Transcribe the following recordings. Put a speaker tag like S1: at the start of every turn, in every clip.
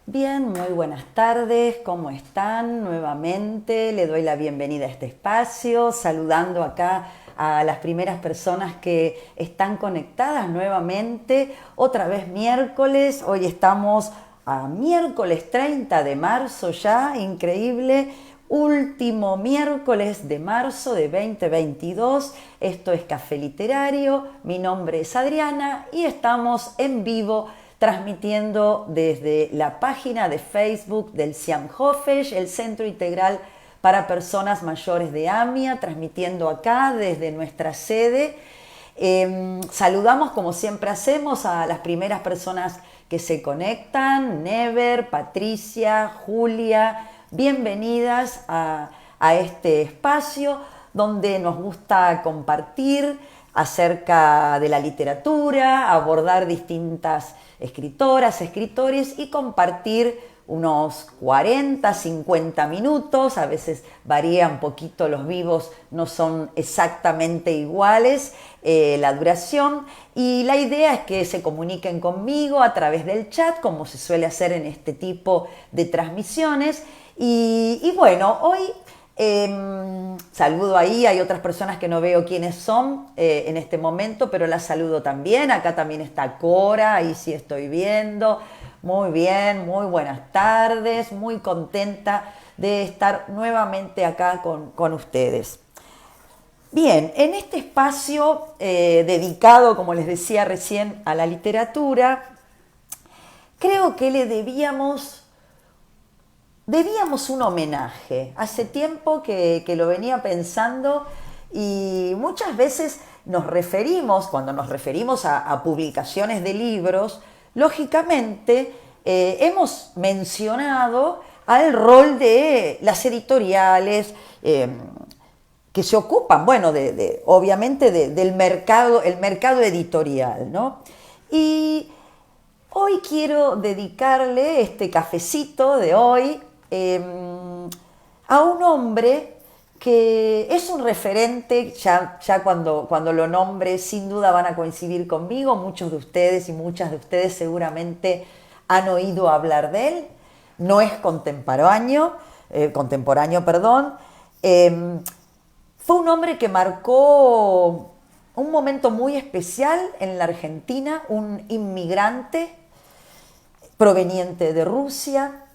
S1: Bien, muy buenas tardes, ¿cómo están? Nuevamente le doy la bienvenida a este espacio, saludando acá a las primeras personas que están conectadas nuevamente, otra vez miércoles, hoy estamos a miércoles 30 de marzo ya, increíble, último miércoles de marzo de 2022, esto es Café Literario, mi nombre es Adriana y estamos en vivo transmitiendo desde la página de Facebook del CIAM Hofesh, el Centro Integral para Personas Mayores de AMIA, transmitiendo acá desde nuestra sede. Saludamos, como siempre hacemos, a las primeras personas que se conectan, Never, Patricia, Julia, bienvenidas a este espacio donde nos gusta compartir acerca de la literatura, abordar distintas escritoras, escritores y compartir unos 40, 50 minutos, a veces varía un poquito, los vivos no son exactamente iguales la duración, y la idea es que se comuniquen conmigo a través del chat, como se suele hacer en este tipo de transmisiones, y bueno, hoy saludo ahí, hay otras personas que no veo quiénes son en este momento, pero las saludo también. Acá también está Cora, ahí sí estoy viendo. Muy bien, muy buenas tardes, muy contenta de estar nuevamente acá con ustedes. Bien, en este espacio dedicado, como les decía recién, a la literatura, creo que le debíamos un homenaje. Hace tiempo que lo venía pensando y muchas veces cuando nos referimos a publicaciones de libros, lógicamente hemos mencionado al rol de las editoriales que se ocupan, bueno, obviamente del mercado, el mercado editorial, ¿no? Y hoy quiero dedicarle este cafecito de hoy a un hombre que es un referente, ya cuando lo nombre sin duda van a coincidir conmigo, muchos de ustedes y muchas de ustedes seguramente han oído hablar de él, no es contemporáneo, perdón, fue un hombre que marcó un momento muy especial en la Argentina, un inmigrante proveniente de Rusia,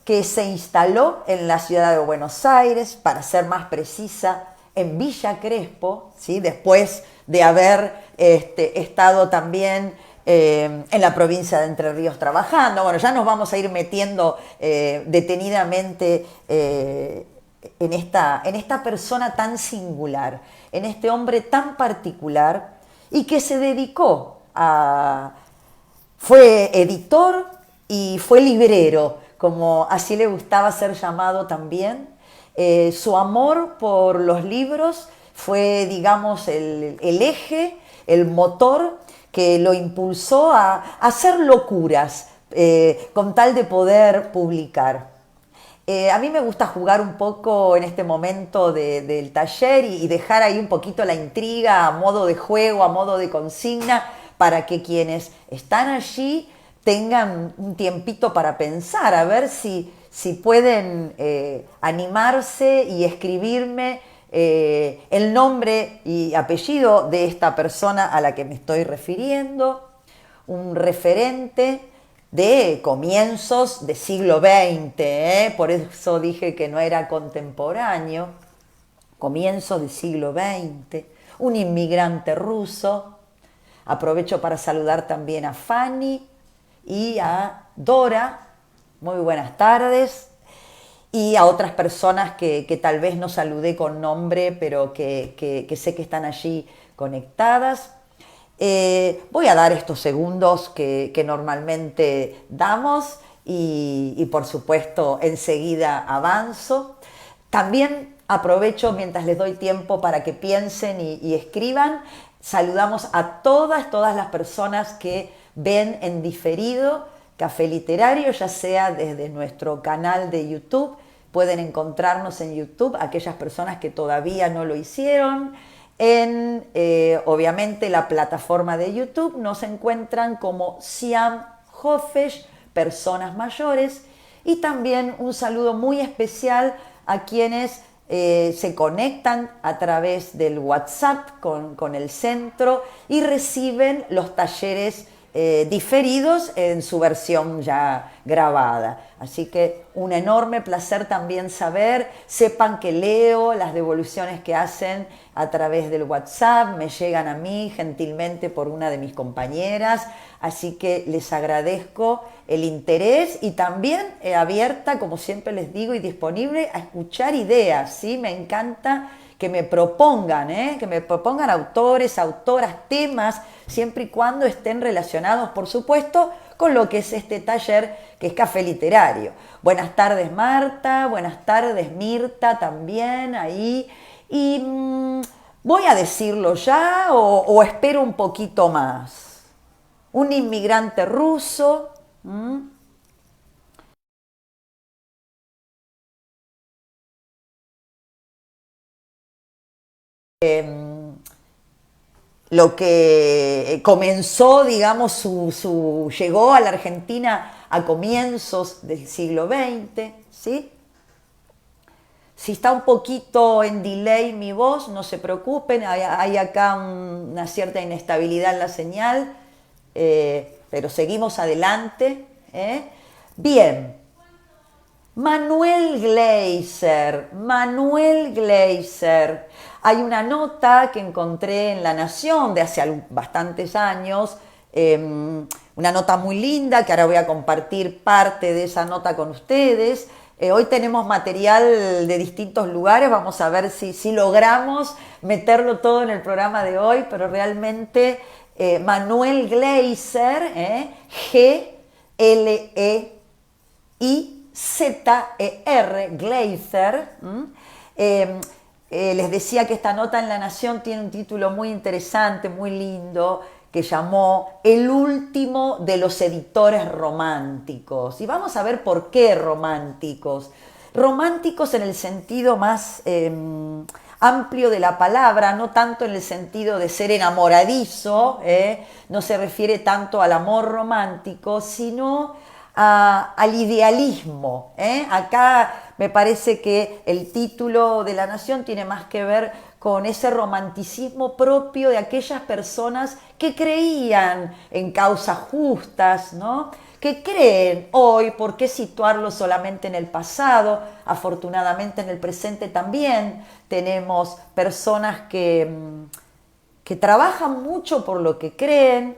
S1: que se instaló en la ciudad de Buenos Aires, para ser más precisa, en Villa Crespo, ¿sí? Después de haber estado también en la provincia de Entre Ríos trabajando. Bueno, ya nos vamos a ir metiendo detenidamente en esta persona tan singular, en este hombre tan particular y que se dedicó fue editor y fue librero, como así le gustaba ser llamado también. Su amor por los libros fue, digamos, el eje, el motor que lo impulsó a hacer locuras con tal de poder publicar. A mí me gusta jugar un poco en este momento del taller y dejar ahí un poquito la intriga a modo de juego, a modo de consigna, para que quienes están allí tengan un tiempito para pensar, a ver si pueden animarse y escribirme el nombre y apellido de esta persona a la que me estoy refiriendo, un referente de comienzos del siglo XX, por eso dije que no era contemporáneo, comienzos del siglo XX, un inmigrante ruso. Aprovecho para saludar también a Fanny y a Dora, muy buenas tardes, y a otras personas que tal vez no saludé con nombre, pero que sé que están allí conectadas. Voy a dar estos segundos que normalmente damos y por supuesto enseguida avanzo. También aprovecho mientras les doy tiempo para que piensen y escriban. Saludamos a todas las personas que ven en diferido Café Literario, ya sea desde nuestro canal de YouTube, pueden encontrarnos en YouTube, aquellas personas que todavía no lo hicieron. En, obviamente, la plataforma de YouTube nos encuentran como Siam Hofesh, Personas Mayores, y también un saludo muy especial a quienes se conectan a través del WhatsApp con el centro y reciben los talleres diferidos en su versión ya grabada. Así que un enorme placer también saber, sepan que leo las devoluciones que hacen a través del WhatsApp, me llegan a mí gentilmente por una de mis compañeras, así que les agradezco el interés y también abierta, como siempre les digo, y disponible a escuchar ideas, ¿sí? Me encanta que me propongan autores, autoras, temas, siempre y cuando estén relacionados, por supuesto, con lo que es este taller, que es Café Literario. Buenas tardes, Marta, buenas tardes, Mirta, también ahí. Y ¿voy a decirlo ya o espero un poquito más? Un inmigrante ruso. Lo que comenzó, digamos, llegó a la Argentina a comienzos del siglo XX, ¿sí? Si está un poquito en delay mi voz, no se preocupen, hay acá una cierta inestabilidad en la señal, pero seguimos adelante. Bien, Manuel Gleiser. Hay una nota que encontré en La Nación de hace bastantes años, una nota muy linda que ahora voy a compartir parte de esa nota con ustedes. Hoy tenemos material de distintos lugares, vamos a ver si logramos meterlo todo en el programa de hoy, pero realmente Manuel Gleiser, Gleizer, Gleiser. Les decía que esta nota en La Nación tiene un título muy interesante, muy lindo, que llamó El último de los editores románticos. Y vamos a ver por qué románticos. Románticos en el sentido más amplio de la palabra, no tanto en el sentido de ser enamoradizo, no se refiere tanto al amor romántico, sino al idealismo. Acá me parece que el título de La Nación tiene más que ver con ese romanticismo propio de aquellas personas que creían en causas justas, ¿no? Que creen hoy, ¿por qué situarlo solamente en el pasado? Afortunadamente en el presente también tenemos personas que trabajan mucho por lo que creen,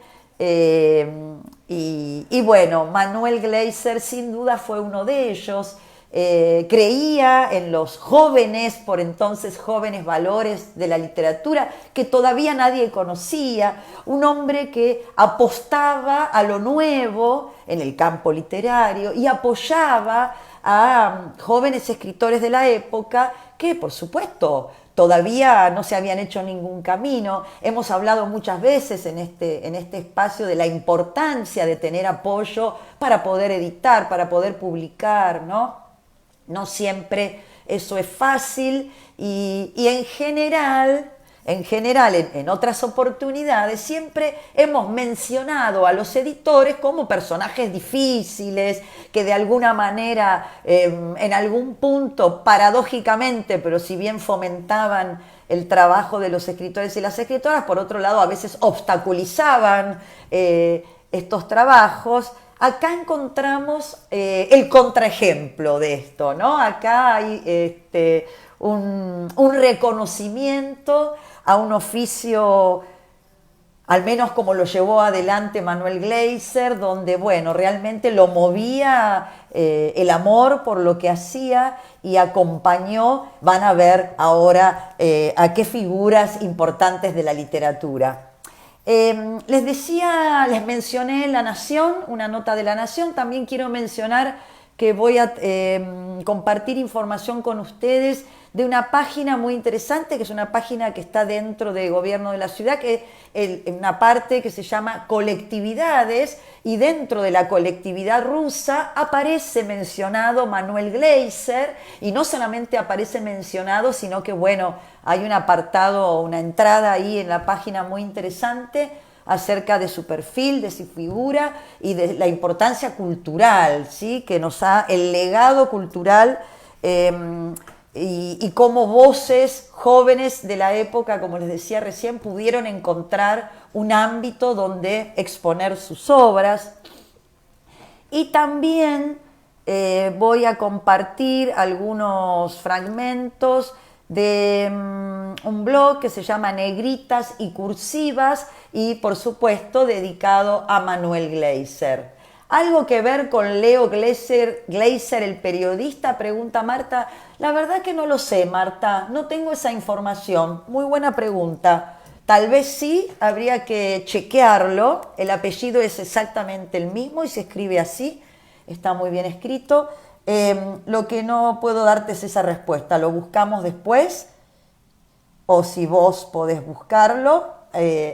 S1: y bueno, Manuel Gleiser sin duda fue uno de ellos. Creía en los jóvenes, por entonces jóvenes valores de la literatura que todavía nadie conocía, un hombre que apostaba a lo nuevo en el campo literario y apoyaba a jóvenes escritores de la época que, por supuesto, todavía no se habían hecho ningún camino. Hemos hablado muchas veces en este espacio de la importancia de tener apoyo para poder editar, para poder publicar, ¿no? No siempre eso es fácil y en otras oportunidades siempre hemos mencionado a los editores como personajes difíciles que de alguna manera, en algún punto, paradójicamente, pero si bien fomentaban el trabajo de los escritores y las escritoras, por otro lado a veces obstaculizaban estos trabajos. Acá encontramos el contraejemplo de esto, ¿no? Acá hay un reconocimiento a un oficio, al menos como lo llevó adelante Manuel Gleiser, donde, bueno, realmente lo movía el amor por lo que hacía y acompañó, van a ver ahora a qué figuras importantes de la literatura. Les decía, les mencioné La Nación, una nota de La Nación. También quiero mencionar que voy a compartir información con ustedes de una página muy interesante, que es una página que está dentro del gobierno de la ciudad, que es una parte que se llama colectividades, y dentro de la colectividad rusa aparece mencionado Manuel Gleiser, y no solamente aparece mencionado, sino que bueno, hay un apartado, una entrada ahí en la página muy interesante acerca de su perfil, de su figura y de la importancia cultural, ¿sí? Que nos ha el legado cultural y cómo voces jóvenes de la época, como les decía recién, pudieron encontrar un ámbito donde exponer sus obras. Y también voy a compartir algunos fragmentos de un blog que se llama Negritas y Cursivas y por supuesto dedicado a Manuel Gleiser. ¿Algo que ver con Leo Gleiser, el periodista? Pregunta Marta. La verdad que no lo sé, Marta, no tengo esa información. Muy buena pregunta. Tal vez sí, habría que chequearlo. El apellido es exactamente el mismo y se escribe así. Está muy bien escrito. Lo que no puedo darte es esa respuesta. Lo buscamos después. O si vos podés buscarlo,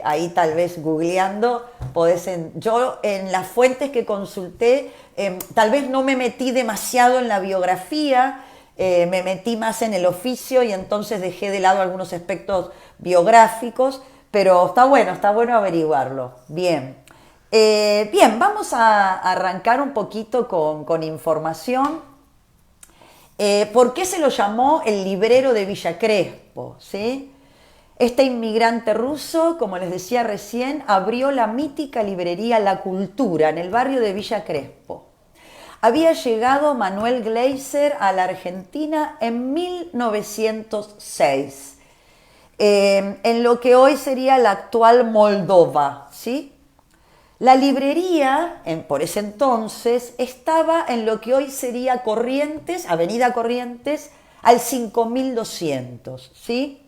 S1: ahí tal vez googleando, yo en las fuentes que consulté, tal vez no me metí demasiado en la biografía, me metí más en el oficio y entonces dejé de lado algunos aspectos biográficos, pero está bueno averiguarlo. Bien, bien, vamos a arrancar un poquito con información. ¿Por qué se lo llamó el librero de Villa Crespo? ¿Sí? Este inmigrante ruso, como les decía recién, abrió la mítica librería La Cultura en el barrio de Villa Crespo. Había llegado Manuel Gleiser a la Argentina en 1906, en lo que hoy sería la actual Moldova, ¿sí? La librería, por ese entonces, estaba en lo que hoy sería Corrientes, Avenida Corrientes, al 5200, ¿sí?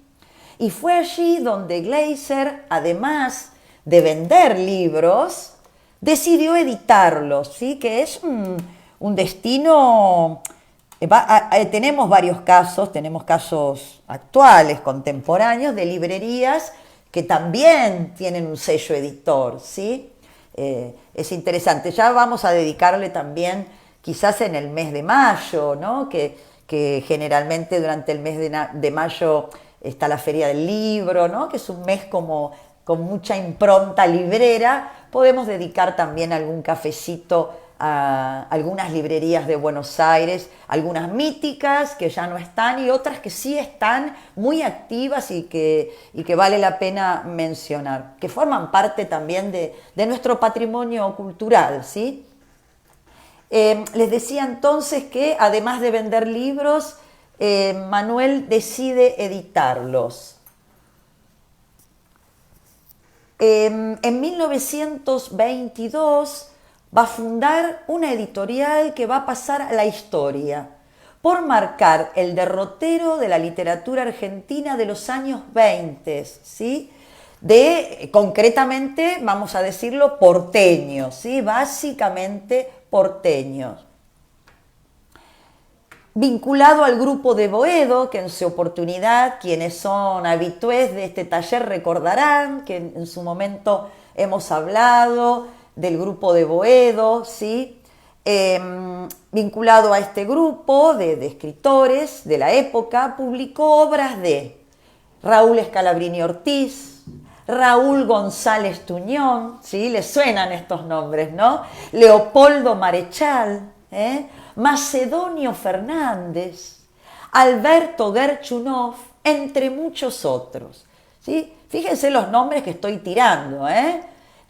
S1: Y fue allí donde Gleiser, además de vender libros, decidió editarlos, ¿sí? Que es un destino. Tenemos varios casos, tenemos casos actuales, contemporáneos, de librerías que también tienen un sello editor, ¿sí? Es interesante. Ya vamos a dedicarle también, quizás en el mes de mayo, ¿no? Que generalmente durante el mes de mayo está la Feria del Libro, ¿no? Que es un mes como con mucha impronta librera. Podemos dedicar también algún cafecito a algunas librerías de Buenos Aires, algunas míticas que ya no están y otras que sí están muy activas y que vale la pena mencionar, que forman parte también de nuestro patrimonio cultural, ¿sí? Les decía entonces que además de vender libros, Manuel decide editarlos. En 1922 va a fundar una editorial que va a pasar a la historia por marcar el derrotero de la literatura argentina de los años 20, ¿sí? Concretamente, vamos a decirlo, porteños, ¿sí? Básicamente porteños. Vinculado al grupo de Boedo, que en su oportunidad, quienes son habitués de este taller recordarán que en su momento hemos hablado del grupo de Boedo, ¿sí? Vinculado a este grupo de escritores de la época, publicó obras de Raúl Scalabrini Ortiz, Raúl González Tuñón, ¿sí? Les suenan estos nombres, ¿no? Leopoldo Marechal, Macedonio Fernández, Alberto Gerchunov, entre muchos otros, ¿sí? Fíjense los nombres que estoy tirando,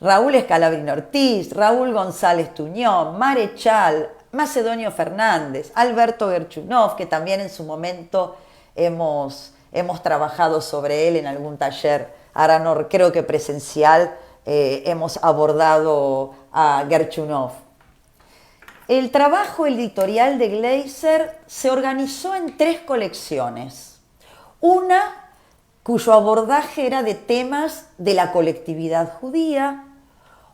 S1: Raúl Scalabrini Ortiz, Raúl González Tuñón, Marechal, Macedonio Fernández, Alberto Gerchunov, que también en su momento hemos trabajado sobre él en algún taller, ahora no creo que presencial, hemos abordado a Gerchunov. El trabajo editorial de Gleiser se organizó en 3 colecciones. Una cuyo abordaje era de temas de la colectividad judía,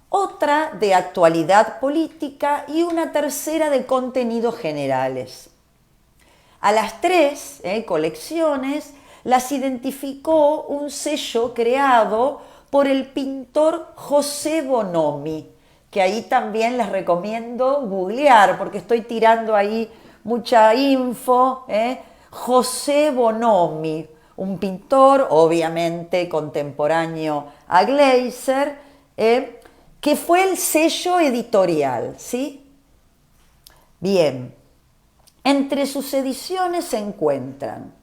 S1: otra de actualidad política y una tercera de contenidos generales. A las tres colecciones las identificó un sello creado por el pintor José Bonomi, que ahí también les recomiendo googlear, porque estoy tirando ahí mucha info. José Bonomi, un pintor obviamente contemporáneo a Gleiser, que fue el sello editorial, ¿sí? Bien, entre sus ediciones se encuentran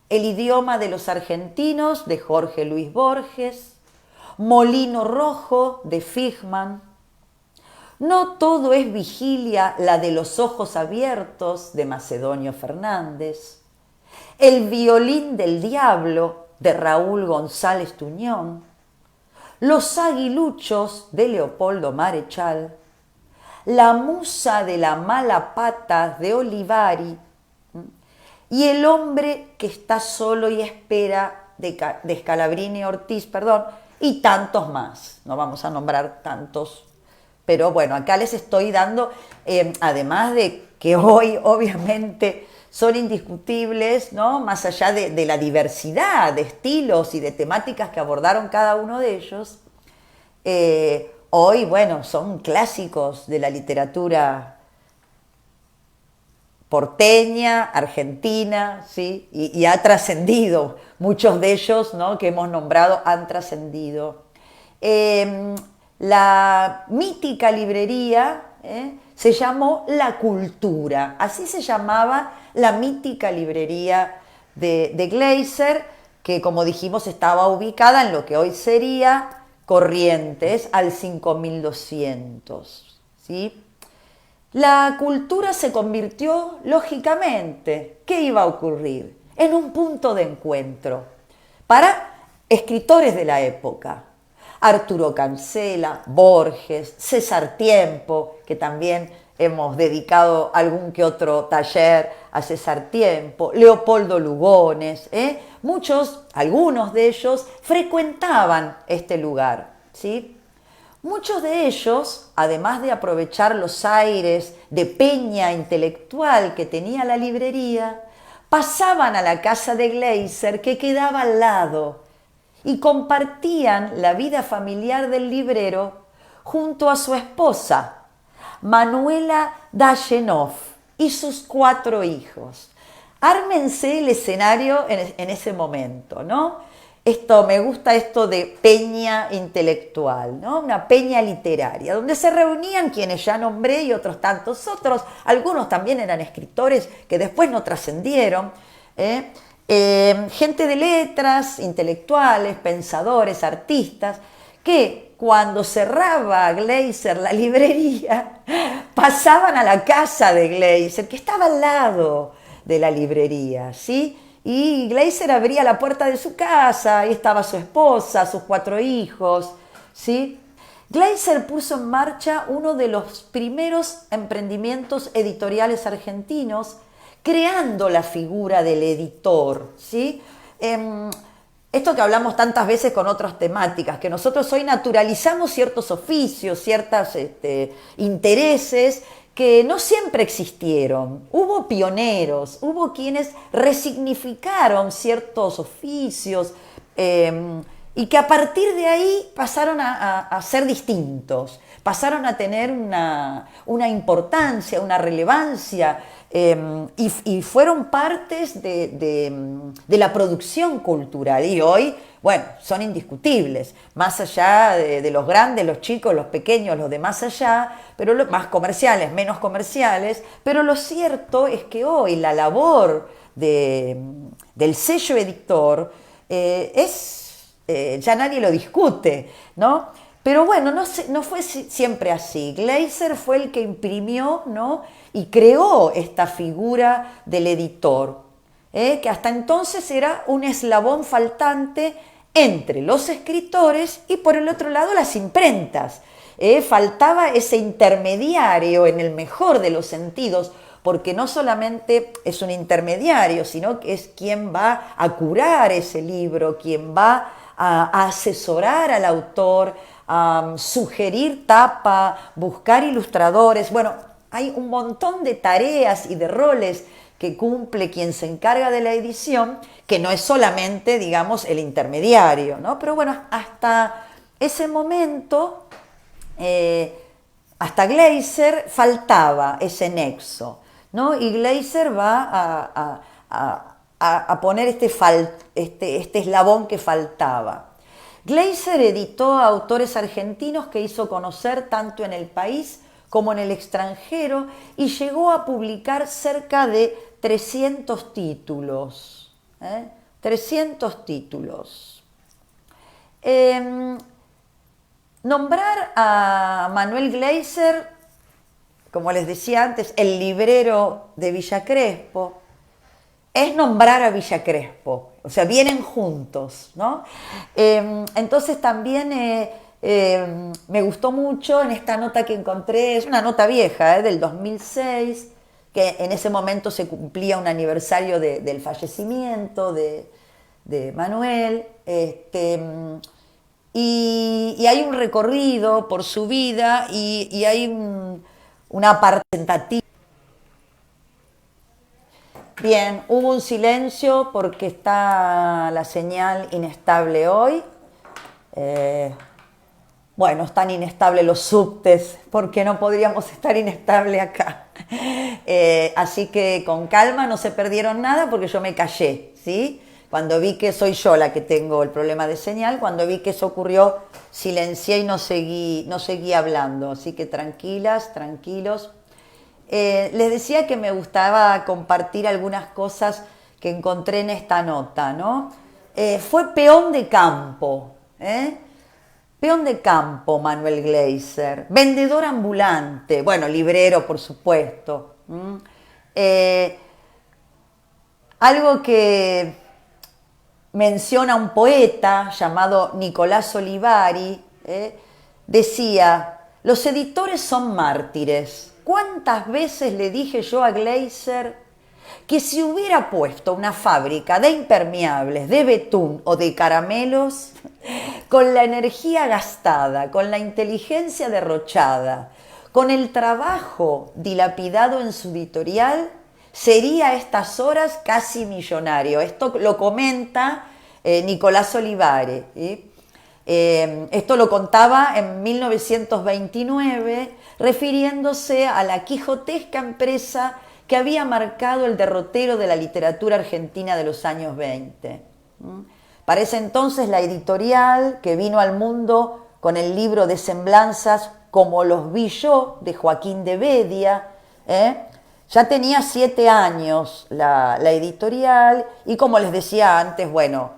S1: El idioma de los argentinos, de Jorge Luis Borges, Molino Rojo, de Figman, No todo es vigilia, la de los ojos abiertos, de Macedonio Fernández, El violín del diablo, de Raúl González Tuñón, Los aguiluchos, de Leopoldo Marechal, La musa de la mala pata, de Olivari, y El hombre que está solo y espera, de Scalabrini Ortiz, perdón, y tantos más. No vamos a nombrar tantos, pero bueno, acá les estoy dando, además de que hoy obviamente son indiscutibles, ¿no? Más allá de la diversidad de estilos y de temáticas que abordaron cada uno de ellos, hoy, bueno, son clásicos de la literatura porteña, argentina, ¿sí? Y ha trascendido, muchos de ellos, ¿no?, que hemos nombrado han trascendido. La mítica librería se llamó La Cultura, así se llamaba la mítica librería de Gleiser, que como dijimos estaba ubicada en lo que hoy sería Corrientes al 5200, ¿sí? La Cultura se convirtió, lógicamente, ¿qué iba a ocurrir? En un punto de encuentro para escritores de la época. Arturo Cancela, Borges, César Tiempo, que también hemos dedicado algún que otro taller a César Tiempo, Leopoldo Lugones, algunos de ellos frecuentaban este lugar, ¿sí? Muchos de ellos, además de aprovechar los aires de peña intelectual que tenía la librería, pasaban a la casa de Gleiser, que quedaba al lado, y compartían la vida familiar del librero junto a su esposa, Manuela Dayenov, y sus 4 hijos. Ármense el escenario en ese momento, ¿no? Me gusta esto de peña intelectual, ¿no? Una peña literaria, donde se reunían quienes ya nombré y otros tantos otros. Algunos también eran escritores que después no trascendieron. Gente de letras, intelectuales, pensadores, artistas, que cuando cerraba Gleiser la librería, pasaban a la casa de Gleiser, que estaba al lado de la librería, ¿sí? Y Gleiser abría la puerta de su casa, ahí estaba su esposa, sus 4 hijos, ¿sí? Gleiser puso en marcha uno de los primeros emprendimientos editoriales argentinos, creando la figura del editor, ¿sí? Esto que hablamos tantas veces con otras temáticas, que nosotros hoy naturalizamos ciertos oficios, ciertos intereses que no siempre existieron. Hubo pioneros, hubo quienes resignificaron ciertos oficios y que a partir de ahí pasaron a ser distintos, pasaron a tener una importancia, una relevancia, y fueron partes de la producción cultural. Y hoy, bueno, son indiscutibles, más allá de los grandes, los chicos, los pequeños, los de más allá, pero más comerciales, menos comerciales, pero lo cierto es que hoy la labor del sello editor ya nadie lo discute, ¿no? Pero bueno, no fue siempre así. Gleiser fue el que imprimió, ¿no?, y creó esta figura del editor, que hasta entonces era un eslabón faltante entre los escritores y por el otro lado las imprentas. Faltaba ese intermediario en el mejor de los sentidos, porque no solamente es un intermediario, sino que es quien va a curar ese libro, quien va a asesorar al autor, a sugerir tapa, buscar ilustradores. Bueno, hay un montón de tareas y de roles que cumple quien se encarga de la edición, que no es solamente, digamos, el intermediario, ¿no? Pero bueno, hasta ese momento, hasta Gleiser faltaba ese nexo, ¿no? Y Gleiser va a poner este eslabón que faltaba. Gleiser editó a autores argentinos que hizo conocer tanto en el país como en el extranjero y llegó a publicar cerca de 300 títulos. 300 títulos. Nombrar a Manuel Gleiser, como les decía antes, el librero de Villa Crespo, es nombrar a Villa Crespo, o sea, vienen juntos, ¿no? Entonces también me gustó mucho en esta nota que encontré, es una nota vieja, del 2006, que en ese momento se cumplía un aniversario del fallecimiento de Manuel, y hay un recorrido por su vida y hay una parte tentativa. Bien, hubo un silencio porque está la señal inestable hoy. Bueno, están inestables los subtes, porque no podríamos estar inestable acá. Así que con calma, no se perdieron nada porque yo me callé, ¿sí? Cuando vi que soy yo la que tengo el problema de señal, cuando vi que eso ocurrió, silencié y no seguí hablando. Así que tranquilas, tranquilos. Les decía que me gustaba compartir algunas cosas que encontré en esta nota, ¿no? Fue peón de campo, peón de campo Manuel Gleiser, vendedor ambulante, bueno, librero por supuesto. Algo que menciona un poeta llamado Nicolás Olivari, decía, los editores son mártires. ¿Cuántas veces le dije yo a Gleiser que si hubiera puesto una fábrica de impermeables, de betún o de caramelos, con la energía gastada, con la inteligencia derrochada, con el trabajo dilapidado en su editorial, sería a estas horas casi millonario? Esto lo comenta Nicolás Olivari, ¿sí? Esto lo contaba en 1929, refiriéndose a la quijotesca empresa que había marcado el derrotero de la literatura argentina de los años 20. Para ese entonces la editorial, que vino al mundo con el libro de semblanzas Como los vi yo, de Joaquín de Bedia, ya tenía 7 años la editorial y, como les decía antes, bueno,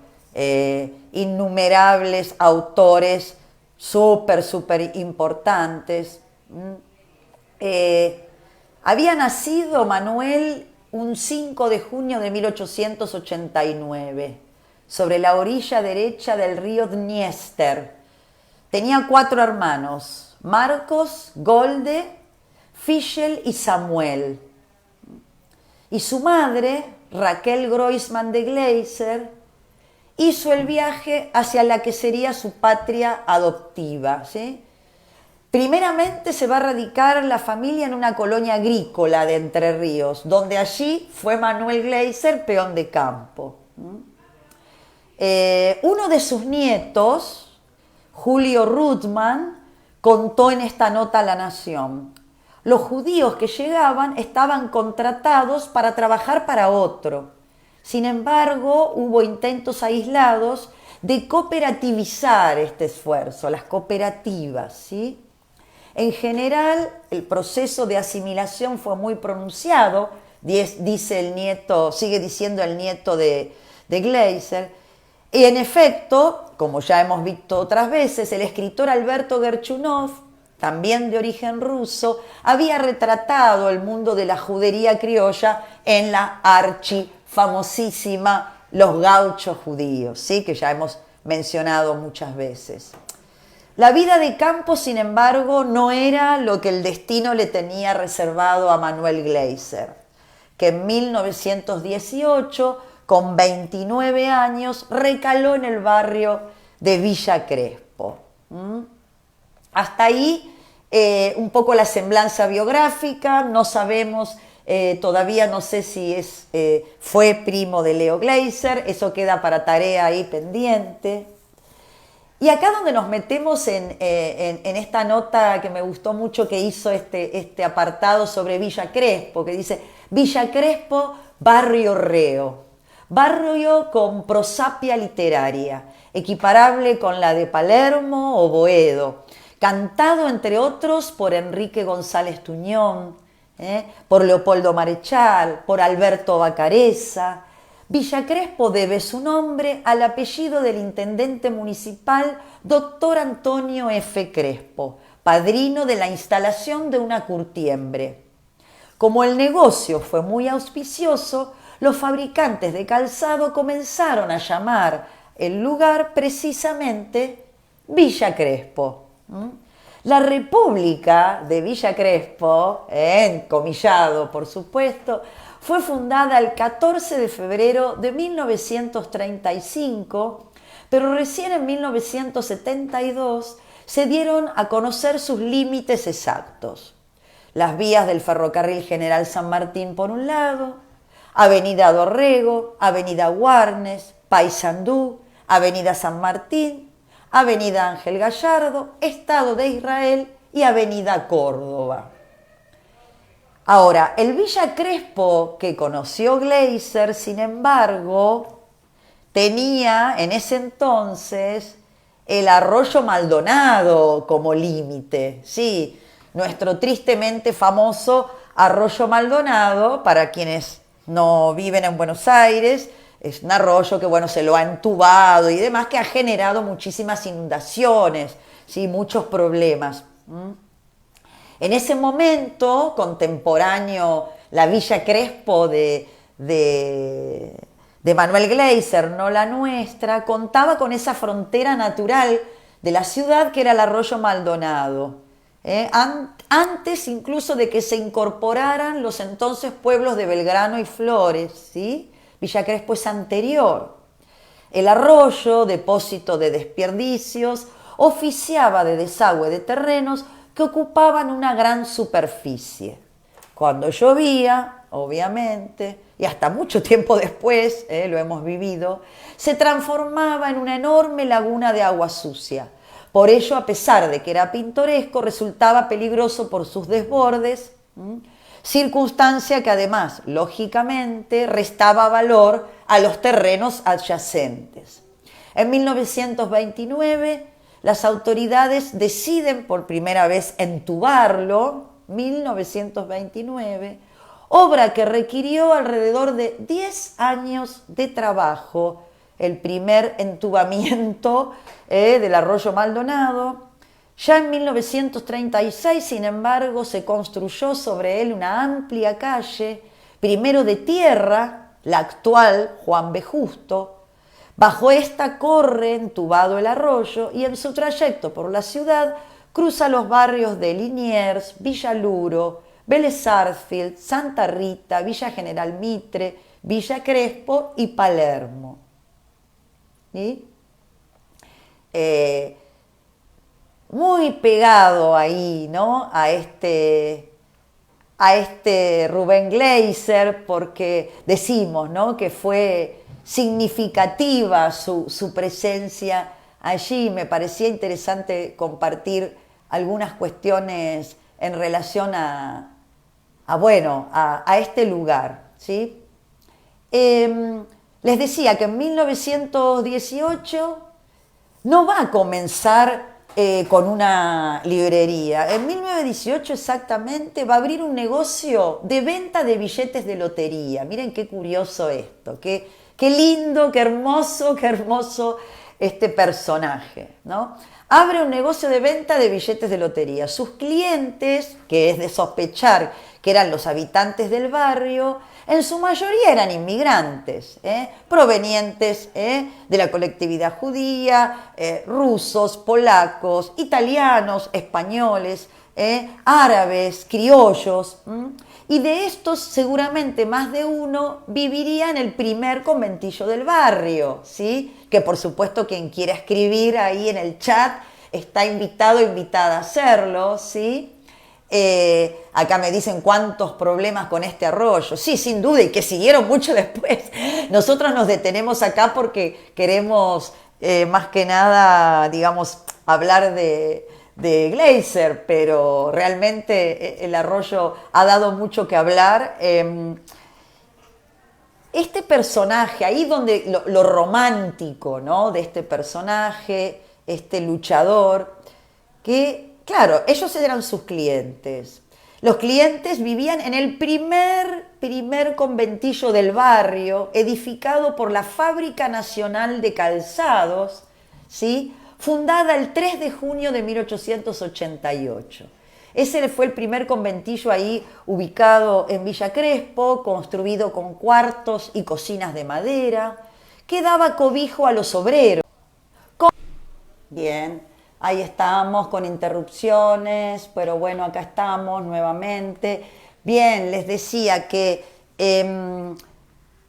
S1: innumerables autores súper importantes. Había nacido Manuel un 5 de junio de 1889, sobre la orilla derecha del río Dniester. Tenía 4 hermanos, Marcos, Golde, Fischel y Samuel. Y su madre, Raquel Groisman de Gleiser, hizo el viaje hacia la que sería su patria adoptiva, ¿sí? Primeramente se va a radicar la familia en una colonia agrícola de Entre Ríos, donde allí fue Manuel Gleiser peón de campo. Uno de sus nietos, Julio Ruttmann, contó en esta nota a La Nación: los judíos que llegaban estaban contratados para trabajar para otro. Sin embargo, hubo intentos aislados de cooperativizar este esfuerzo, las cooperativas, ¿sí? En general, el proceso de asimilación fue muy pronunciado, dice el nieto, sigue diciendo el nieto de Gleiser, y en efecto, como ya hemos visto otras veces, el escritor Alberto Gerchunov, también de origen ruso, había retratado el mundo de la judería criolla en la archifamosísima Los gauchos judíos, ¿sí? Que ya hemos mencionado muchas veces. La vida de campo, sin embargo, no era lo que el destino le tenía reservado a Manuel Gleiser, que en 1918, con 29 años, recaló en el barrio de Villa Crespo. Hasta ahí un poco la semblanza biográfica. No sabemos todavía no sé si fue primo de Leo Gleiser, eso queda para tarea ahí pendiente. Y acá donde nos metemos en esta nota que me gustó mucho que hizo este apartado sobre Villa Crespo, que dice Villa Crespo, barrio reo, barrio con prosapia literaria, equiparable con la de Palermo o Boedo, cantado entre otros por Enrique González Tuñón, por Leopoldo Marechal, por Alberto Vacarezza. Villa Crespo debe su nombre al apellido del intendente municipal doctor Antonio F. Crespo, padrino de la instalación de una curtiembre. Como el negocio fue muy auspicioso, los fabricantes de calzado comenzaron a llamar el lugar precisamente Villa Crespo. La República de Villa Crespo, encomillado por supuesto, fue fundada el 14 de febrero de 1935, pero recién en 1972 se dieron a conocer sus límites exactos. Las vías del ferrocarril General San Martín por un lado, Avenida Dorrego, Avenida Warnes, Paysandú, Avenida San Martín, Avenida Ángel Gallardo, Estado de Israel y Avenida Córdoba. Ahora, el Villa Crespo que conoció Gleiser, sin embargo, tenía en ese entonces el Arroyo Maldonado como límite. Sí, nuestro tristemente famoso Arroyo Maldonado, para quienes no viven en Buenos Aires, es un arroyo que, bueno, se lo ha entubado y demás, que ha generado muchísimas inundaciones, ¿sí? Muchos problemas. En ese momento, contemporáneo, la Villa Crespo de Manuel Gleiser, no la nuestra, contaba con esa frontera natural de la ciudad que era el Arroyo Maldonado. Antes incluso de que se incorporaran los entonces pueblos de Belgrano y Flores, ¿sí? Villa Crespo es anterior. El arroyo, depósito de desperdicios, oficiaba de desagüe de terrenos que ocupaban una gran superficie. Cuando llovía, obviamente, y hasta mucho tiempo después, lo hemos vivido, se transformaba en una enorme laguna de agua sucia. Por ello, a pesar de que era pintoresco, resultaba peligroso por sus desbordes, circunstancia que además, lógicamente, restaba valor a los terrenos adyacentes. En 1929, las autoridades deciden por primera vez entubarlo, 1929, obra que requirió alrededor de 10 años de trabajo, el primer entubamiento del Arroyo Maldonado. Ya en 1936, sin embargo, se construyó sobre él una amplia calle, primero de tierra, la actual Juan B. Justo. Bajo esta corre entubado el arroyo y en su trayecto por la ciudad cruza los barrios de Liniers, Villa Luro, Vélez Sarsfield, Santa Rita, Villa General Mitre, Villa Crespo y Palermo. ¿Sí? Muy pegado ahí, ¿no? a este Rubén Gleiser, porque decimos, ¿no?, que fue significativa su presencia allí. Me parecía interesante compartir algunas cuestiones en relación a este lugar, ¿sí? Les decía que en 1918 no va a comenzar con una librería. En 1918 exactamente va a abrir un negocio de venta de billetes de lotería. Miren qué curioso esto, qué lindo, qué hermoso este personaje, ¿no? Abre un negocio de venta de billetes de lotería. Sus clientes, que es de sospechar que eran los habitantes del barrio, en su mayoría eran inmigrantes, provenientes de la colectividad judía, rusos, polacos, italianos, españoles, árabes, criollos. Y de estos seguramente más de uno viviría en el primer conventillo del barrio, ¿sí? Que por supuesto quien quiera escribir ahí en el chat está invitado o invitada a hacerlo, ¿sí? Acá me dicen cuántos problemas con este arroyo. Sí, sin duda, y que siguieron mucho después. Nosotros nos detenemos acá porque queremos más que nada, digamos, hablar de Gleiser, pero realmente el arroyo ha dado mucho que hablar. Este personaje, ahí donde lo romántico, ¿no?, de este personaje, este luchador, que, claro, ellos eran sus clientes. Los clientes vivían en el primer conventillo del barrio, edificado por la Fábrica Nacional de Calzados, ¿sí?, fundada el 3 de junio de 1888. Ese fue el primer conventillo ahí ubicado en Villa Crespo, construido con cuartos y cocinas de madera, que daba cobijo a los obreros. Bien, ahí estamos con interrupciones, pero bueno, acá estamos nuevamente. Bien, les decía que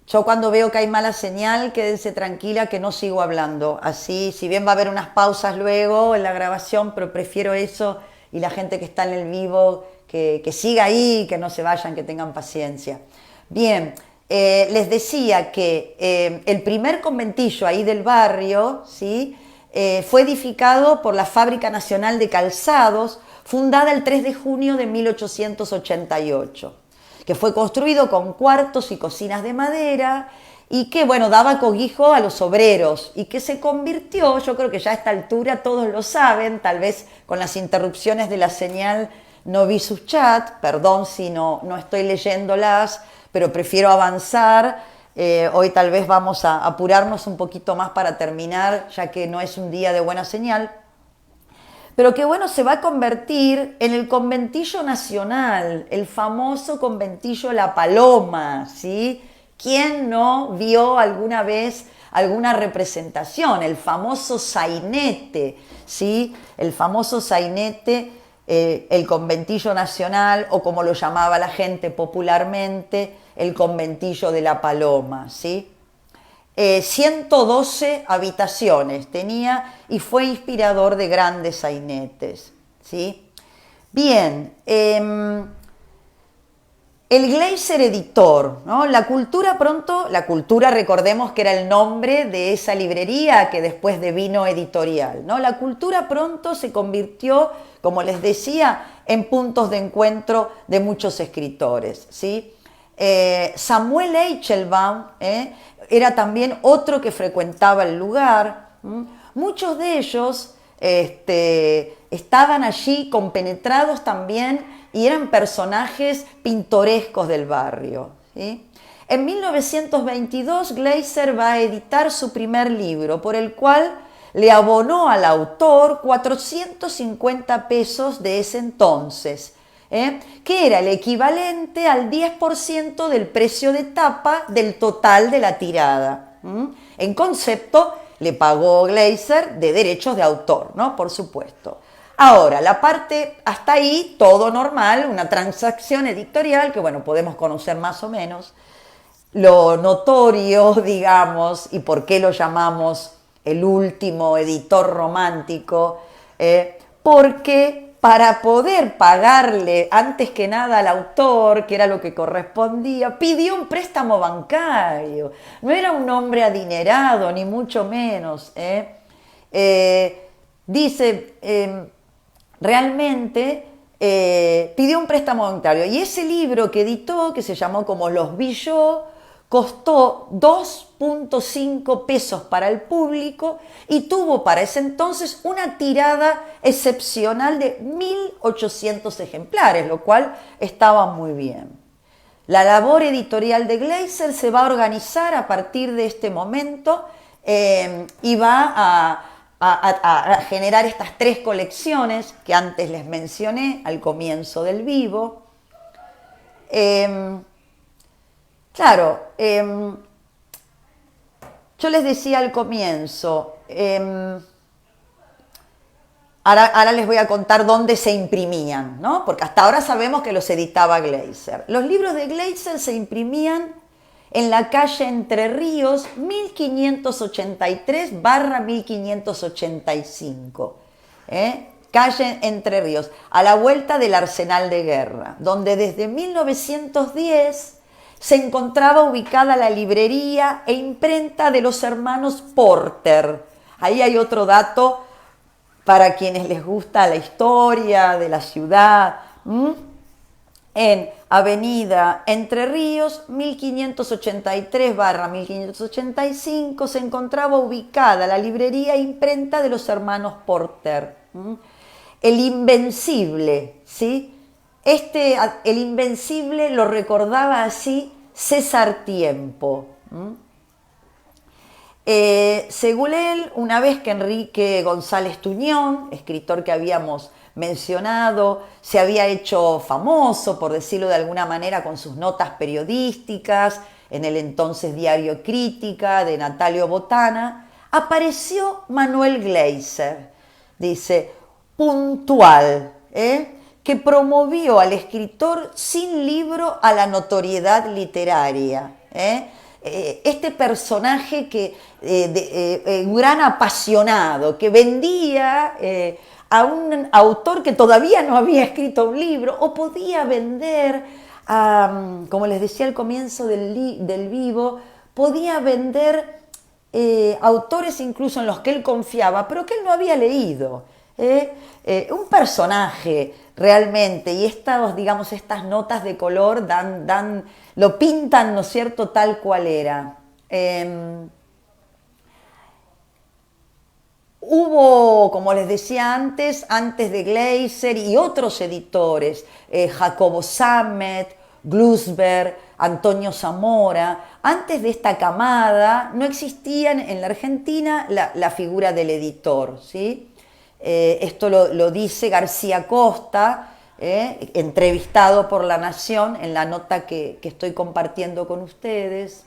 S1: yo cuando veo que hay mala señal, quédense tranquila que no sigo hablando. Así, si bien va a haber unas pausas luego en la grabación, pero prefiero eso, y la gente que está en el vivo, que siga ahí, que no se vayan, que tengan paciencia. Bien, les decía que el primer conventillo ahí del barrio, ¿sí?, fue edificado por la Fábrica Nacional de Calzados, fundada el 3 de junio de 1888, que fue construido con cuartos y cocinas de madera y que, bueno, daba cobijo a los obreros y que se convirtió, yo creo que ya a esta altura todos lo saben, tal vez con las interrupciones de la señal no vi sus chats, perdón si no estoy leyéndolas, pero prefiero avanzar. Hoy tal vez vamos a apurarnos un poquito más para terminar, ya que no es un día de buena señal. Pero que bueno, se va a convertir en el conventillo nacional, el famoso conventillo La Paloma, ¿sí? ¿Quién no vio alguna vez alguna representación? El famoso sainete, ¿sí? El famoso sainete, el conventillo nacional, o como lo llamaba la gente popularmente, el conventillo de La Paloma, ¿sí? 112 habitaciones tenía y fue inspirador de grandes sainetes, ¿sí? Bien, el Gleiser editor, ¿no? La Cultura recordemos que era el nombre de esa librería que después devino editorial, ¿no? La Cultura pronto se convirtió, como les decía, en puntos de encuentro de muchos escritores, ¿sí? Samuel Eichelbaum era también otro que frecuentaba el lugar. Muchos de ellos estaban allí compenetrados también y eran personajes pintorescos del barrio, ¿sí? En 1922 Gleiser va a editar su primer libro, por el cual le abonó al autor 450 pesos de ese entonces, que era el equivalente al 10% del precio de tapa del total de la tirada. En concepto, le pagó Gleiser de derechos de autor, ¿no? Por supuesto. Ahora, la parte, hasta ahí, todo normal, una transacción editorial que, bueno, podemos conocer más o menos. Lo notorio, digamos, y por qué lo llamamos el último editor romántico, porque para poder pagarle antes que nada al autor, que era lo que correspondía, pidió un préstamo bancario. No era un hombre adinerado, ni mucho menos. Dice, realmente pidió un préstamo bancario. Y ese libro que editó, que se llamó como Los Villot, costó 2.5 pesos para el público y tuvo para ese entonces una tirada excepcional de 1.800 ejemplares, lo cual estaba muy bien. La labor editorial de Gleiser se va a organizar a partir de este momento y va a generar estas 3 colecciones que antes les mencioné al comienzo del vivo. Claro, yo les decía al comienzo, ahora les voy a contar dónde se imprimían, ¿no? Porque hasta ahora sabemos que los editaba Gleiser. Los libros de Gleiser se imprimían en la calle Entre Ríos 1583/1585. calle Entre Ríos, a la vuelta del Arsenal de Guerra, donde desde 1910 se encontraba ubicada la librería e imprenta de los hermanos Porter. Ahí hay otro dato para quienes les gusta la historia de la ciudad. En Avenida Entre Ríos, 1583/1585, se encontraba ubicada la librería e imprenta de los hermanos Porter. El Invencible, ¿sí? El Invencible lo recordaba así César Tiempo. Según él, una vez que Enrique González Tuñón, escritor que habíamos mencionado, se había hecho famoso, por decirlo de alguna manera, con sus notas periodísticas en el entonces diario Crítica de Natalio Botana, apareció Manuel Gleiser, dice, puntual, que promovió al escritor sin libro a la notoriedad literaria. Este personaje un gran apasionado, que vendía a un autor que todavía no había escrito un libro, o podía vender, como les decía al comienzo del vivo, podía vender autores incluso en los que él confiaba, pero que él no había leído. Un personaje realmente, y estas notas de color lo pintan, ¿no es cierto?, tal cual era. Hubo, como les decía antes de Gleiser y otros editores, Jacobo Sammet, Glusberg, Antonio Zamora. Antes de esta camada no existía en la Argentina la figura del editor, ¿sí? Esto lo dice García Costa, entrevistado por La Nación en la nota que estoy compartiendo con ustedes.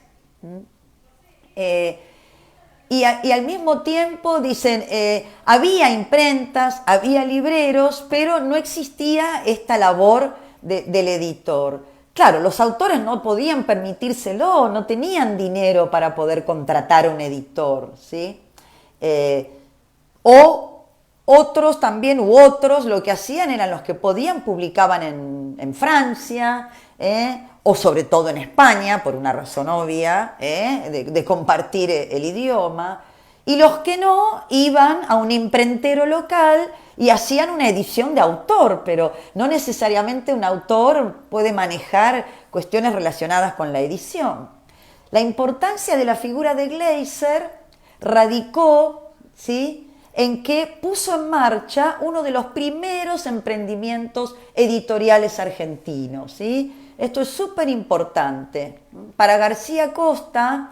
S1: Y al mismo tiempo dicen, había imprentas, había libreros, pero no existía esta labor del editor. Claro, los autores no podían permitírselo, no tenían dinero para poder contratar a un editor, ¿sí? O otros también, lo que hacían eran los que podían, publicaban en Francia, o sobre todo en España, por una razón obvia, de compartir el idioma, y los que no iban a un imprentero local y hacían una edición de autor, pero no necesariamente un autor puede manejar cuestiones relacionadas con la edición. La importancia de la figura de Gleiser radicó, ¿sí?, en que puso en marcha uno de los primeros emprendimientos editoriales argentinos, ¿sí? Esto es súper importante. Para García Costa,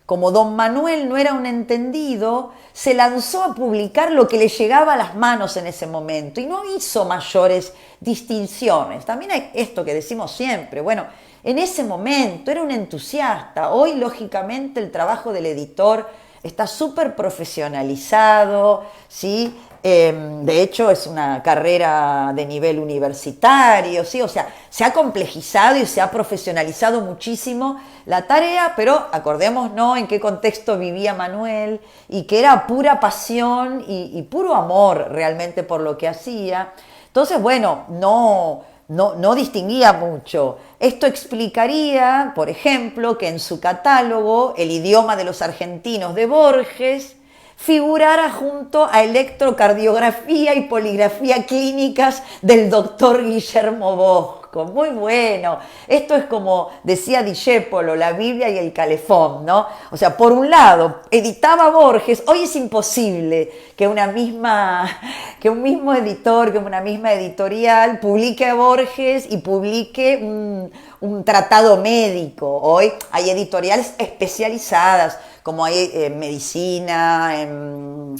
S1: como don Manuel no era un entendido, se lanzó a publicar lo que le llegaba a las manos en ese momento y no hizo mayores distinciones. También hay esto que decimos siempre, bueno, en ese momento era un entusiasta. Hoy, lógicamente, el trabajo del editor está súper profesionalizado, ¿sí? De hecho, es una carrera de nivel universitario, ¿sí? O sea, se ha complejizado y se ha profesionalizado muchísimo la tarea, pero acordémonos en qué contexto vivía Manuel y que era pura pasión y puro amor realmente por lo que hacía. Entonces, bueno, no distinguía mucho. Esto explicaría, por ejemplo, que en su catálogo El idioma de los argentinos de Borges figurara junto a Electrocardiografía y Poligrafía clínicas del doctor Guillermo Bosco. Muy bueno. Esto es como decía Discépolo, la Biblia y el calefón, ¿no? O sea, por un lado, editaba Borges. Hoy es imposible que un mismo editor, que una misma editorial publique a Borges y publique un tratado médico. Hoy hay editoriales especializadas, como hay en medicina, en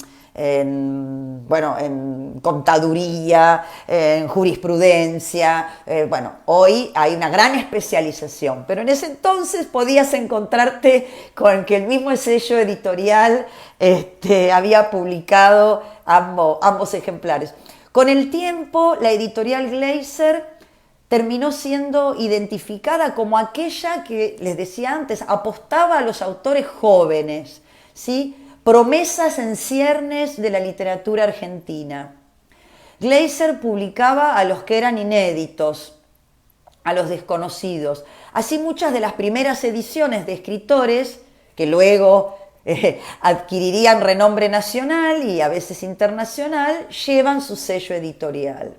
S1: contaduría, en jurisprudencia. Hoy hay una gran especialización, pero en ese entonces podías encontrarte con que el mismo sello editorial había publicado ambos ejemplares. Con el tiempo, la editorial Gleiser terminó siendo identificada como aquella que, les decía antes, apostaba a los autores jóvenes, ¿sí?, promesas en ciernes de la literatura argentina. Gleiser publicaba a los que eran inéditos, a los desconocidos. Así muchas de las primeras ediciones de escritores, que luego adquirirían renombre nacional y a veces internacional, llevan su sello editorial.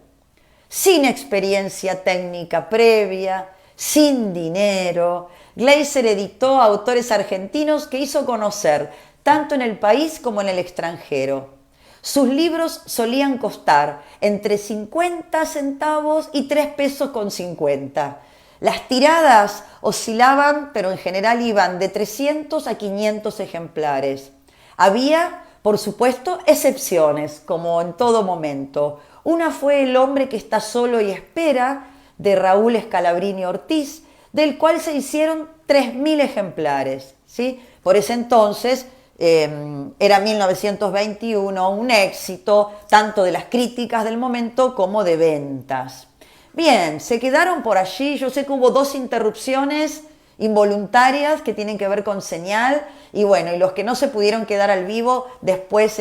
S1: Sin experiencia técnica previa, sin dinero, Gleiser editó a autores argentinos que hizo conocer tanto en el país como en el extranjero. Sus libros solían costar entre 50 centavos y 3 pesos con 50. Las tiradas oscilaban, pero en general iban de 300 a 500 ejemplares. Había, por supuesto, excepciones, como en todo momento. Una fue El hombre que está solo y espera, de Raúl Scalabrini Ortiz, del cual se hicieron 3.000 ejemplares, ¿sí? Por ese entonces era 1921, un éxito tanto de las críticas del momento como de ventas. Bien, se quedaron por allí, yo sé que hubo 2 interrupciones involuntarias que tienen que ver con señal, y bueno, y los que no se pudieron quedar al vivo, después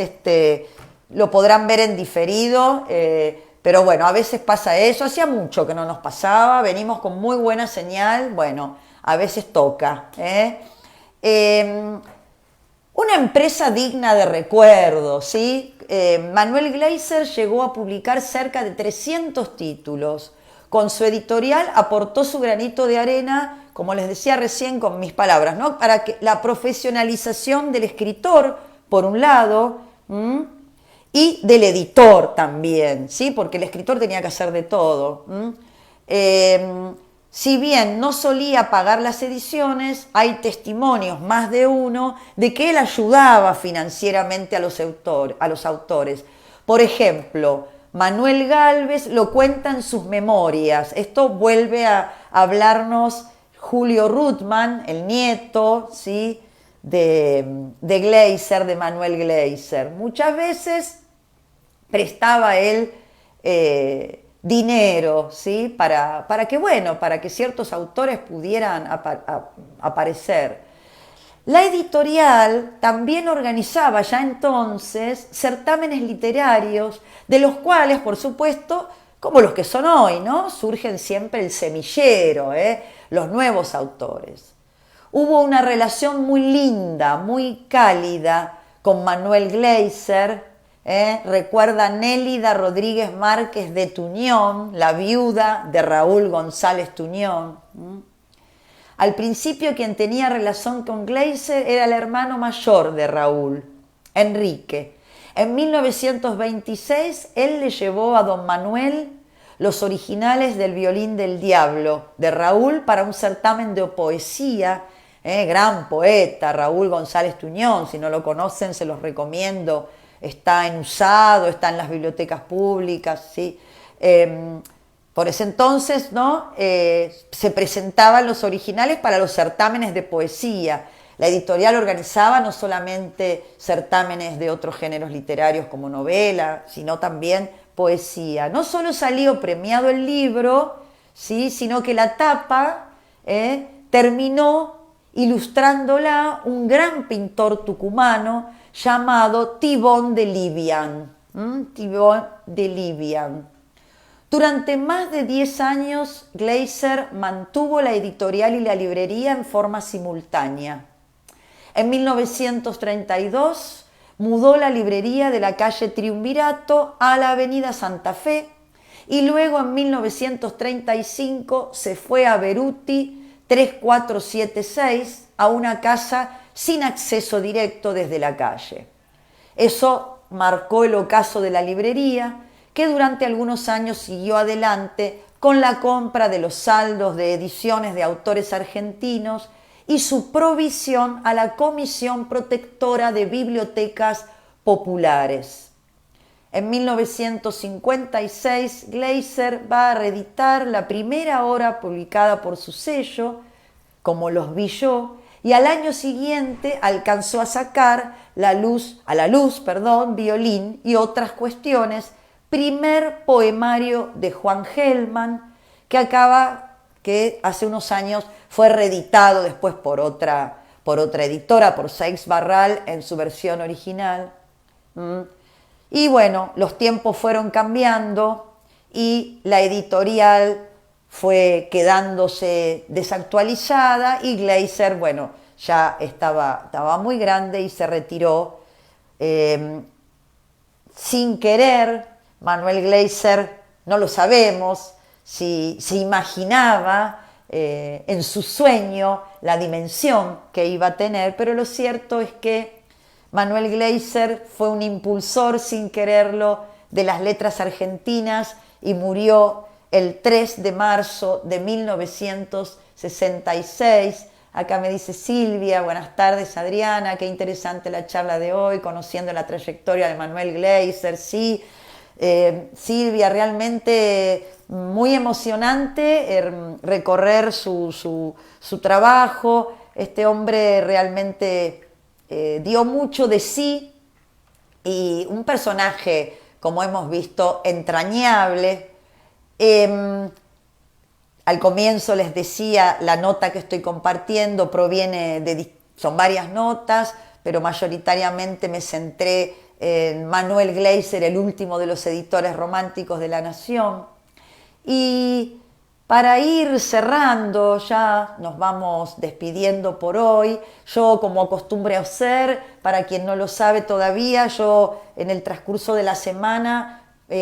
S1: lo podrán ver en diferido, pero bueno, a veces pasa eso, hacía mucho que no nos pasaba, venimos con muy buena señal, bueno, a veces toca. Una empresa digna de recuerdo, ¿sí? Manuel Gleiser llegó a publicar cerca de 300 títulos. Con su editorial aportó su granito de arena, como les decía recién con mis palabras, ¿no? Para que la profesionalización del escritor, por un lado, y del editor también, ¿sí? Porque el escritor tenía que hacer de todo. Si bien no solía pagar las ediciones, hay testimonios, más de uno, de que él ayudaba financieramente a los autores. Por ejemplo, Manuel Gálvez lo cuenta en sus memorias. Esto vuelve a hablarnos Julio Ruttmann, el nieto, ¿sí?, de Gleiser, de Manuel Gleiser. Muchas veces prestaba él dinero, ¿sí?, para que ciertos autores pudieran aparecer. La editorial también organizaba ya entonces certámenes literarios, de los cuales, por supuesto, como los que son hoy, ¿no?, surgen siempre el semillero, los nuevos autores. Hubo una relación muy linda, muy cálida con Manuel Gleiser. Recuerda Nélida Rodríguez Márquez de Tuñón, la viuda de Raúl González Tuñón. Al principio quien tenía relación con Gleiser era el hermano mayor de Raúl, Enrique. En 1926 él le llevó a don Manuel los originales del Violín del Diablo de Raúl para un certamen de poesía. Gran poeta, Raúl González Tuñón, si no lo conocen se los recomiendo. Está en usado, está en las bibliotecas públicas, ¿sí? Por ese entonces, ¿no?, se presentaban los originales para los certámenes de poesía. La editorial organizaba no solamente certámenes de otros géneros literarios como novela, sino también poesía. No solo salió premiado el libro, ¿sí?, sino que la tapa terminó ilustrándola un gran pintor tucumano llamado Thibón de Livian. Thibón de Livian. Durante más de 10 años, Gleiser mantuvo la editorial y la librería en forma simultánea. En 1932 mudó la librería de la calle Triunvirato a la avenida Santa Fe y luego en 1935 se fue a Beruti 3476 a una casa sin acceso directo desde la calle. Eso marcó el ocaso de la librería, que durante algunos años siguió adelante con la compra de los saldos de ediciones de autores argentinos y su provisión a la Comisión Protectora de Bibliotecas Populares. En 1956, Gleiser va a reeditar la primera obra publicada por su sello, Como los vi yo, y al año siguiente alcanzó a sacar Violín y otras cuestiones, primer poemario de Juan Gelman, que hace unos años fue reeditado después por otra editora, por Seix Barral, en su versión original. Y bueno, los tiempos fueron cambiando y la editorial fue quedándose desactualizada y Gleiser, bueno, ya estaba muy grande y se retiró. Sin querer, Manuel Gleiser, no lo sabemos, si se imaginaba en su sueño la dimensión que iba a tener, pero lo cierto es que Manuel Gleiser fue un impulsor sin quererlo de las letras argentinas y murió el 3 de marzo de 1966. Acá me dice Silvia, buenas tardes Adriana, qué interesante la charla de hoy, conociendo la trayectoria de Manuel Gleiser. Sí, Silvia, realmente muy emocionante recorrer su trabajo. Este hombre realmente dio mucho de sí y un personaje, como hemos visto, entrañable. Al comienzo les decía, la nota que estoy compartiendo son varias notas, pero mayoritariamente me centré en Manuel Gleiser, el último de los editores románticos de La Nación. Y para ir cerrando, ya nos vamos despidiendo por hoy. Yo, como acostumbre a hacer, para quien no lo sabe todavía, yo en el transcurso de la semana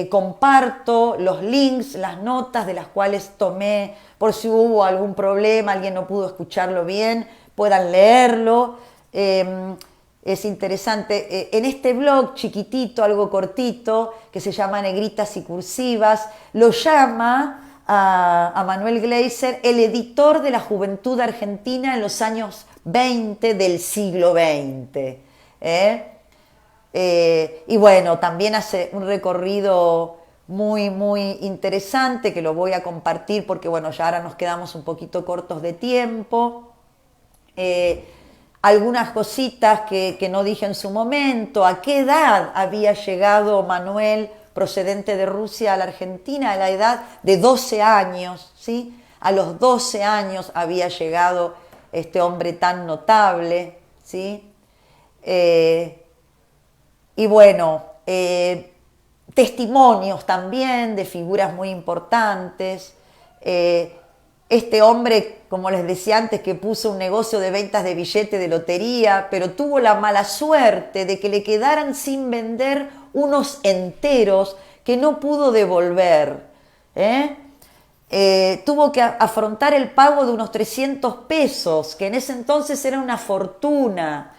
S1: comparto los links, las notas de las cuales tomé, por si hubo algún problema, alguien no pudo escucharlo bien, puedan leerlo. Es interesante. En este blog chiquitito, algo cortito, que se llama Negritas y Cursivas, lo llama a Manuel Gleiser el editor de la juventud argentina en los años 20 del siglo XX. Y bueno, también hace un recorrido muy, muy interesante que lo voy a compartir porque, bueno, ya ahora nos quedamos un poquito cortos de tiempo. Algunas cositas que no dije en su momento. ¿A qué edad había llegado Manuel, procedente de Rusia, a la Argentina? A la edad de 12 años, ¿sí? A los 12 años había llegado este hombre tan notable, ¿sí? Y bueno, testimonios también de figuras muy importantes. Este hombre, como les decía antes, que puso un negocio de ventas de billetes de lotería, pero tuvo la mala suerte de que le quedaran sin vender unos enteros que no pudo devolver. Tuvo que afrontar el pago de unos 300 pesos, que en ese entonces era una fortuna,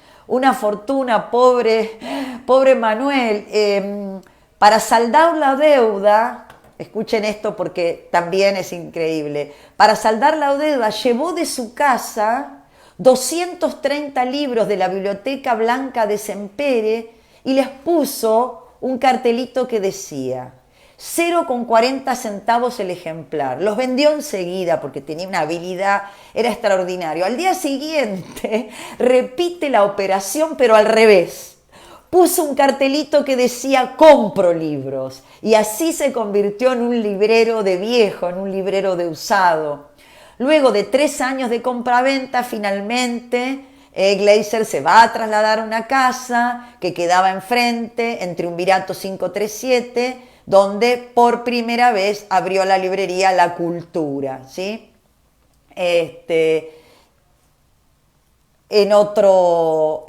S1: pobre Manuel. Para saldar la deuda, escuchen esto porque también es increíble, para saldar la deuda llevó de su casa 230 libros de la Biblioteca Blanca de Sempere y les puso un cartelito que decía 0,40 centavos el ejemplar. Los vendió enseguida porque tenía una habilidad, era extraordinario. Al día siguiente repite la operación pero al revés. Puso un cartelito que decía compro libros y así se convirtió en un librero de viejo, en un librero de usado. Luego de 3 años de compraventa, finalmente Gleiser se va a trasladar a una casa que quedaba enfrente, en Triunvirato 537, donde por primera vez abrió la librería La Cultura, ¿sí? En otro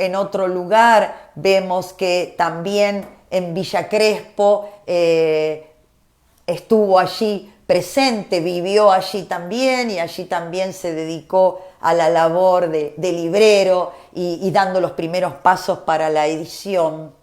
S1: lugar vemos que también en Villa Crespo estuvo allí presente, vivió allí también y allí también se dedicó a la labor de librero y dando los primeros pasos para la edición.